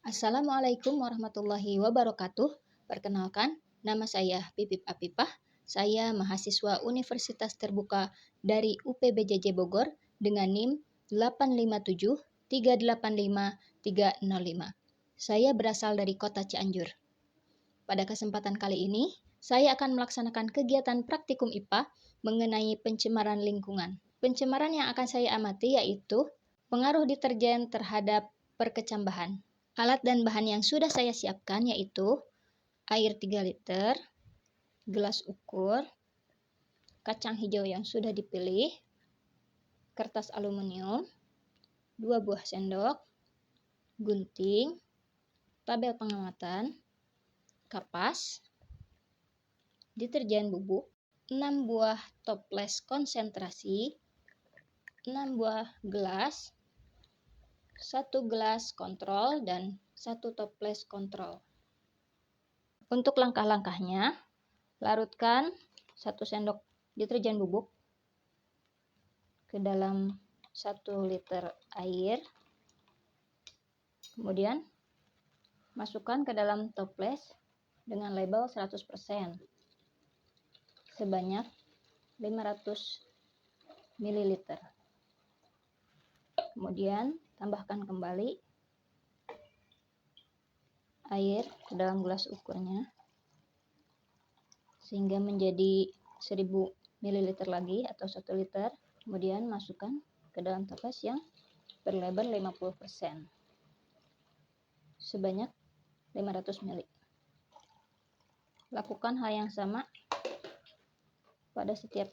Assalamualaikum warahmatullahi wabarakatuh. Perkenalkan, nama saya Pipip Apipah. Saya mahasiswa Universitas Terbuka dari UPBJJ Bogor dengan NIM 857385305. Saya berasal dari kota Cianjur. Pada kesempatan kali ini, saya akan melaksanakan kegiatan praktikum IPA mengenai pencemaran lingkungan. Pencemaran yang akan saya amati yaitu pengaruh deterjen terhadap perkecambahan. Alat dan bahan yang sudah saya siapkan yaitu air 3 liter, gelas ukur, kacang hijau yang sudah dipilih, kertas aluminium, 2 buah sendok, gunting, tabel pengamatan, kapas, deterjen bubuk, 6 buah toples konsentrasi, 6 buah gelas, 1 gelas kontrol, dan 1 toples kontrol. Untuk langkah-langkahnya, larutkan 1 sendok deterjen bubuk ke dalam 1 liter air. Kemudian, masukkan ke dalam toples dengan label 100% sebanyak 500 ml. Kemudian, tambahkan kembali air ke dalam gelas ukurnya sehingga menjadi 1000 ml lagi atau 1 liter. Kemudian masukkan ke dalam toples yang berlabel 50% sebanyak 500 ml. Lakukan hal yang sama pada setiap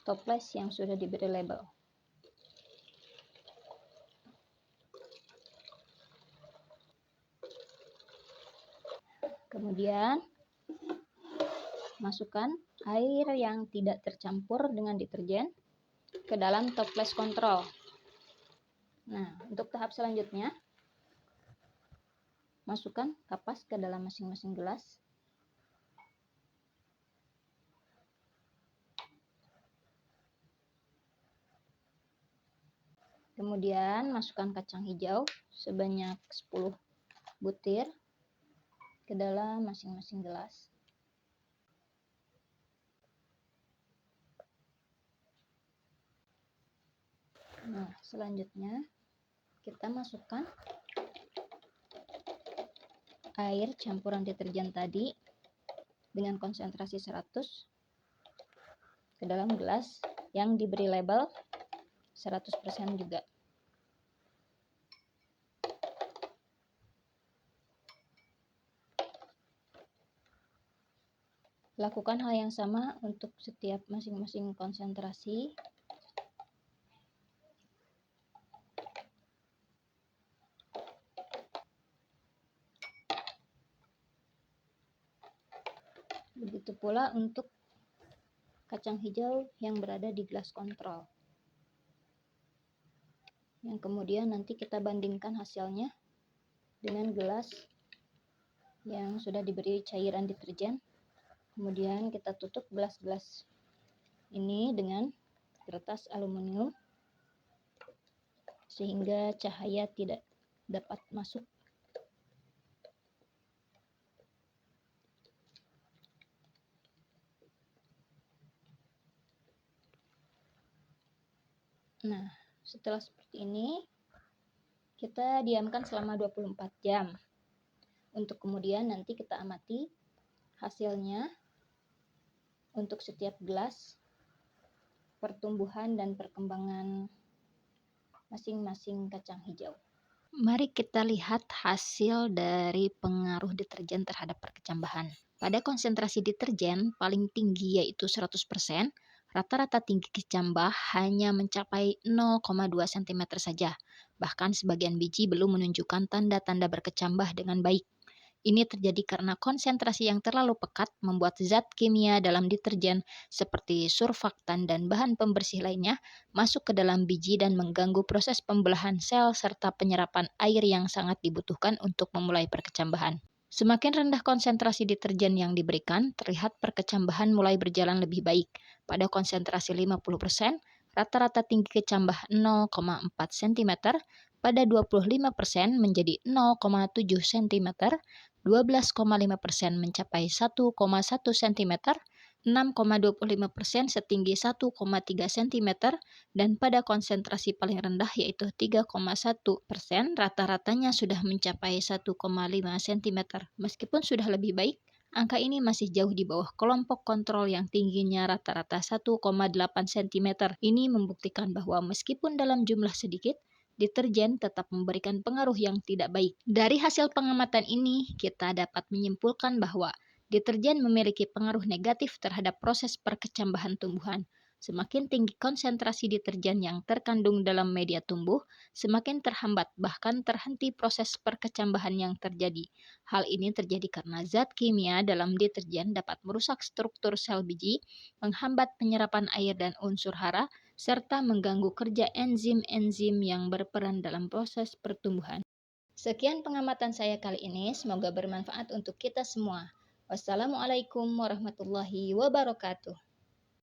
toples yang sudah diberi label. Kemudian, masukkan air yang tidak tercampur dengan deterjen ke dalam toples kontrol. Nah, untuk tahap selanjutnya, masukkan kapas ke dalam masing-masing gelas. Kemudian, masukkan kacang hijau sebanyak 10 butir ke dalam masing-masing gelas. Nah, selanjutnya kita masukkan air campuran deterjen tadi dengan konsentrasi 100 ke dalam gelas yang diberi label 100% juga. Lakukan hal yang sama untuk setiap masing-masing konsentrasi. Begitu pula untuk kacang hijau yang berada di gelas kontrol. Yang kemudian nanti kita bandingkan hasilnya dengan gelas yang sudah diberi cairan deterjen. Kemudian kita tutup gelas-gelas ini dengan kertas aluminium sehingga cahaya tidak dapat masuk. Nah, setelah seperti ini, kita diamkan selama 24 jam. Untuk kemudian nanti kita amati hasilnya untuk setiap gelas, pertumbuhan dan perkembangan masing-masing kacang hijau. Mari kita lihat hasil dari pengaruh deterjen terhadap perkecambahan. Pada konsentrasi deterjen paling tinggi yaitu 100%, rata-rata tinggi kecambah hanya mencapai 0,2 cm saja. Bahkan sebagian biji belum menunjukkan tanda-tanda berkecambah dengan baik. Ini terjadi karena konsentrasi yang terlalu pekat membuat zat kimia dalam deterjen seperti surfaktan dan bahan pembersih lainnya masuk ke dalam biji dan mengganggu proses pembelahan sel serta penyerapan air yang sangat dibutuhkan untuk memulai perkecambahan. Semakin rendah konsentrasi deterjen yang diberikan, terlihat perkecambahan mulai berjalan lebih baik. Pada konsentrasi 50%, rata-rata tinggi kecambah 0,4 cm, pada 25% menjadi 0,7 cm, 12,5% mencapai 1,1 cm, 6,25% setinggi 1,3 cm, dan pada konsentrasi paling rendah yaitu 3,1%, rata-ratanya sudah mencapai 1,5 cm. Meskipun sudah lebih baik, angka ini masih jauh di bawah kelompok kontrol yang tingginya rata-rata 1,8 cm. Ini membuktikan bahwa meskipun dalam jumlah sedikit, deterjen tetap memberikan pengaruh yang tidak baik. Dari hasil pengamatan ini, kita dapat menyimpulkan bahwa deterjen memiliki pengaruh negatif terhadap proses perkecambahan tumbuhan. Semakin tinggi konsentrasi deterjen yang terkandung dalam media tumbuh, semakin terhambat bahkan terhenti proses perkecambahan yang terjadi. Hal ini terjadi karena zat kimia dalam deterjen dapat merusak struktur sel biji, menghambat penyerapan air dan unsur hara, serta mengganggu kerja enzim-enzim yang berperan dalam proses pertumbuhan. Sekian pengamatan saya kali ini, semoga bermanfaat untuk kita semua. Wassalamualaikum warahmatullahi wabarakatuh.